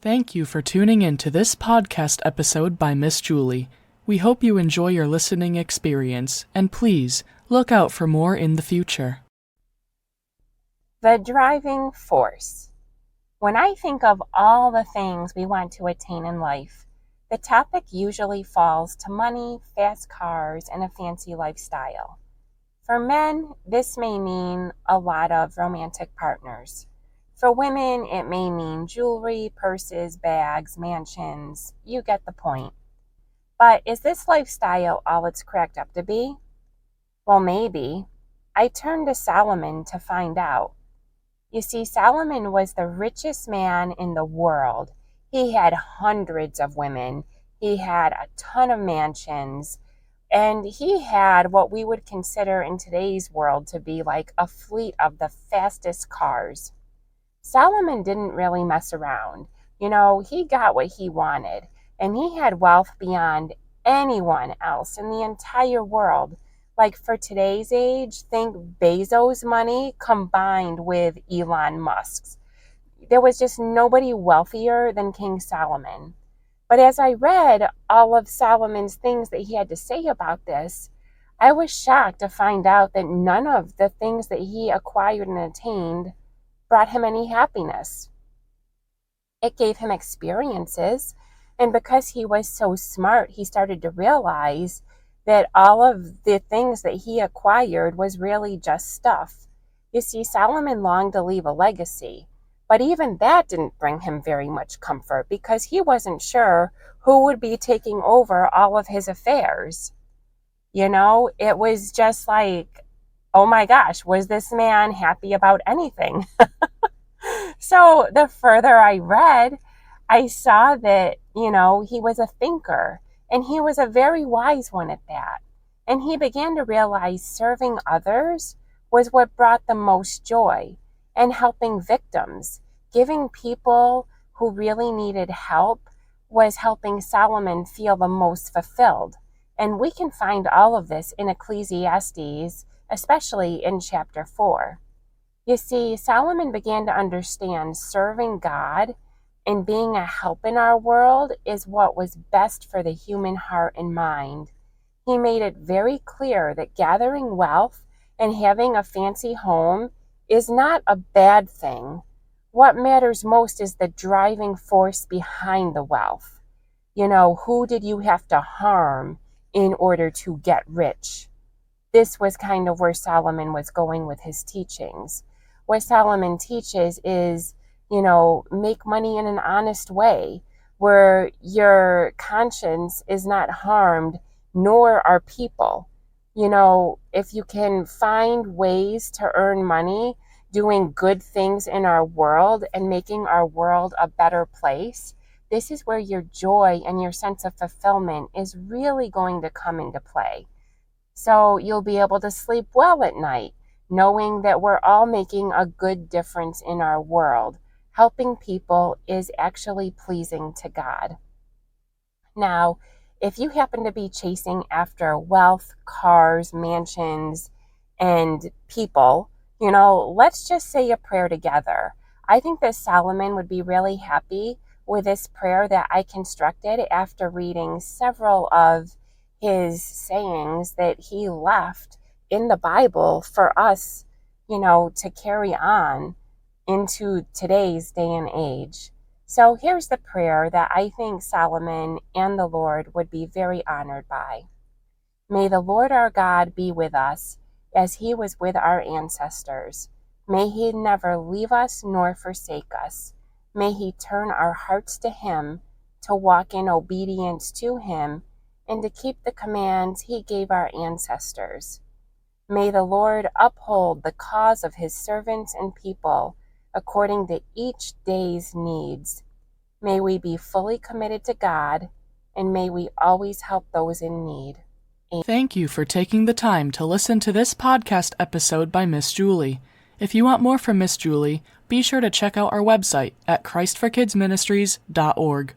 Thank you for tuning in to this podcast episode by Miss Julie. We hope you enjoy your listening experience, and please look out for more in the future. The driving force. When I think of all the things we want to attain in life, the topic usually falls to money, fast cars, and a fancy lifestyle. For men, this may mean a lot of romantic partners. For women, it may mean jewelry, purses, bags, mansions. You get the point. But is this lifestyle all it's cracked up to be? Well, maybe. I turned to Solomon to find out. You see, Solomon was the richest man in the world. He had hundreds of women. He had a ton of mansions. And he had what we would consider in today's world to be like a fleet of the fastest cars. Solomon didn't really mess around. He got what he wanted, and he had wealth beyond anyone else in the entire world. Like for today's age, think Bezos' money combined with Elon Musk's. There was just nobody wealthier than King Solomon. But as I read all of Solomon's things that he had to say about this, I was shocked to find out that none of the things that he acquired and attained brought him any happiness. It gave him experiences, and because he was so smart, he started to realize that all of the things that he acquired was really just stuff. You see, Solomon longed to leave a legacy, but even that didn't bring him very much comfort because he wasn't sure who would be taking over all of his affairs. It was just like, oh my gosh, was this man happy about anything? So the further I read, I saw that, he was a thinker, and he was a very wise one at that. And he began to realize serving others was what brought the most joy, and helping victims, giving people who really needed help, was helping Solomon feel the most fulfilled. And we can find all of this in Ecclesiastes, especially in chapter 4. You see, Solomon began to understand serving God and being a help in our world is what was best for the human heart and mind. He made it very clear that gathering wealth and having a fancy home is not a bad thing. What matters most is the driving force behind the wealth. Who did you have to harm in order to get rich? This was kind of where Solomon was going with his teachings. What Solomon teaches is, make money in an honest way, where your conscience is not harmed, nor are people. If you can find ways to earn money, doing good things in our world and making our world a better place, this is where your joy and your sense of fulfillment is really going to come into play. So you'll be able to sleep well at night, knowing that we're all making a good difference in our world. Helping people is actually pleasing to God. Now, if you happen to be chasing after wealth, cars, mansions, and people, let's just say a prayer together. I think that Solomon would be really happy with this prayer that I constructed after reading several of his sayings that he left in the Bible for us, to carry on into today's day and age. So here's the prayer that I think Solomon and the Lord would be very honored by. May the Lord our God be with us as he was with our ancestors. May he never leave us nor forsake us. May he turn our hearts to him, to walk in obedience to him, and to keep the commands he gave our ancestors. May the Lord uphold the cause of his servants and people according to each day's needs. May we be fully committed to God, and may we always help those in need. Amen. Thank you for taking the time to listen to this podcast episode by Miss Julie. If you want more from Miss Julie, be sure to check out our website at christforkidsministries.org.